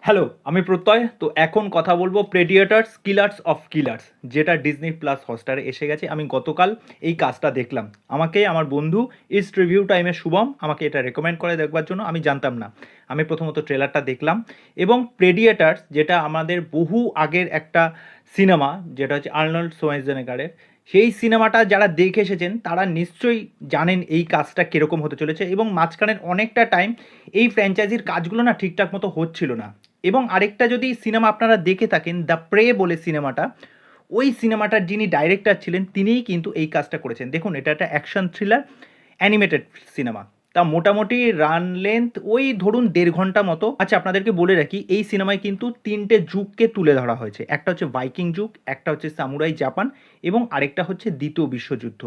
Hello, আমি প্রত্যয়। তো এখন কথা বলবো প্রেডিয়েটার্স কিলার্স অফ কিলার্স, যেটা ডিজনি প্লাস হটস্টারে এসে গেছে। আমি গতকাল এই কাজটা দেখলাম। আমাকে আমার বন্ধু ইস্ট রিভিউ টাইমের শুভম আমাকে এটা রেকমেন্ড করে দেখবার জন্য। আমি জানতাম না। আমি প্রথমত ট্রেলারটা দেখলাম এবং প্রেডিয়েটার্স, যেটা আমাদের বহু আগের একটা সিনেমা, যেটা হচ্ছে আর্নল্ড শোয়ার্জনেগারের, সেই সিনেমাটা যারা দেখে এসেছেন তারা নিশ্চয়ই জানেন এই কাজটা কীরকম হতে চলেছে। এবং মাঝখানের অনেকটা টাইম এই ফ্র্যাঞ্চাইজির কাজগুলো না ঠিকঠাক মতো হচ্ছিল না। এবং আরেকটা যদি সিনেমা আপনারা দেখে থাকেন, দ্য প্রে বলে সিনেমাটা, ওই সিনেমাটার যিনি ডাইরেক্টর ছিলেন তিনিই কিন্তু এই কাজটা করেছেন। দেখুন, এটা একটা অ্যাকশন থ্রিলার অ্যানিমেটেড সিনেমা। তা মোটামুটি রান লেন্থ ওই ধরুন 1.5 ঘন্টা মতো। আচ্ছা, আপনাদেরকে বলে রাখি, এই সিনেমায় কিন্তু 3টে যুগকে তুলে ধরা হয়েছে। একটা হচ্ছে ভাইকিং যুগ, একটা হচ্ছে সামুরাই জাপান, এবং আরেকটা হচ্ছে দ্বিতীয় বিশ্বযুদ্ধ।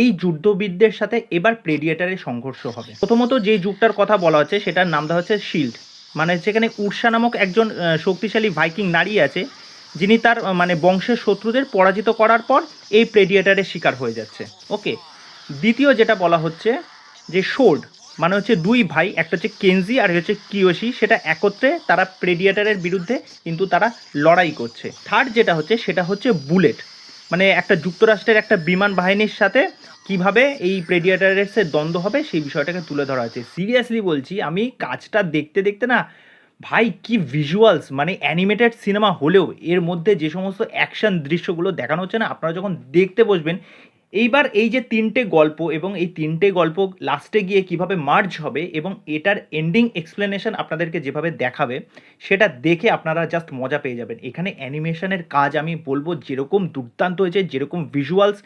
এই যুদ্ধবিদদের সাথে এবার প্রেডিয়েটারের সংঘর্ষ হবে। প্রথমত যে যুগটার কথা বলা হচ্ছে সেটার নাম দেওয়া হচ্ছে শিল্ড, মানে যেখানে উর্ষা নামক একজন শক্তিশালী ভাইকিং নারী আছে, যিনি তার মানে বংশের শত্রুদের পরাজিত করার পর এই প্রেডিয়েটারের শিকার হয়ে যাচ্ছে। ওকে। দ্বিতীয় যেটা বলা হচ্ছে যে শোর্ড, মানে হচ্ছে দুই ভাই, একটা হচ্ছে কেনজি আর হচ্ছে কিয়োশি, সেটা একত্রে তারা প্রেডিয়েটারের বিরুদ্ধে কিন্তু তারা লড়াই করছে। থার্ড যেটা হচ্ছে সেটা হচ্ছে বুলেট, মানে একটা যুক্তরাষ্ট্রের একটা বিমান বাহিনীর সাথে কিভাবে এই প্রেডিয়েটারের দ্বন্দ্ব হবে সেই বিষয়টাকে তুলে ধরা হয়েছে। সিরিয়াসলি বলছি, আমি কাজটা দেখতে দেখতে না ভাই, কি ভিজুয়ালস! মানে অ্যানিমেটেড সিনেমা হলেও এর মধ্যে যে সমস্ত অ্যাকশন দৃশ্যগুলো দেখানো হচ্ছে না, আপনারা যখন দেখতে বসবেন, এইবার এই যে 3টে গল্প এবং এই 3টে গল্প লাস্টে গিয়ে কিভাবে মার্জ হবে এবং এটার এন্ডিং এক্সপ্লেনেশন আপনাদেরকে যেভাবে দেখাবে, সেটা দেখে আপনারা জাস্ট মজা পেয়ে যাবেন। এখানে অ্যানিমেশনের কাজ আমি বলবো যেরকম দুর্দান্ত হয়েছে, যেরকম ভিজুয়ালস,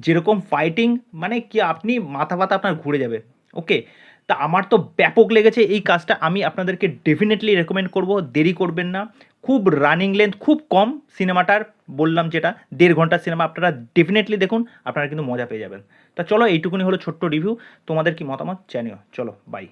যেরকম ফাইটিং, মানে কি আপনি মাথা ব্যথা আপনার ঘুরে যাবে। ওকে। তা আমার তো ব্যাপক লেগেছে এই কাজটা। আমি আপনাদেরকে ডেফিনেটলি রেকমেন্ড করব, দেরি করবেন না। খুব রানিং লেন্থ খুব কম সিনেমাটার, বললাম যেটা 1.5 ঘন্টার সিনেমা, আপনারা ডেফিনেটলি দেখুন, আপনারা কিন্তু মজা পেয়ে যাবেন। তা চলো, এইটুকুনি হলো ছোট্ট রিভিউ। তোমাদের কি মতামত জানিও। চলো, বাই।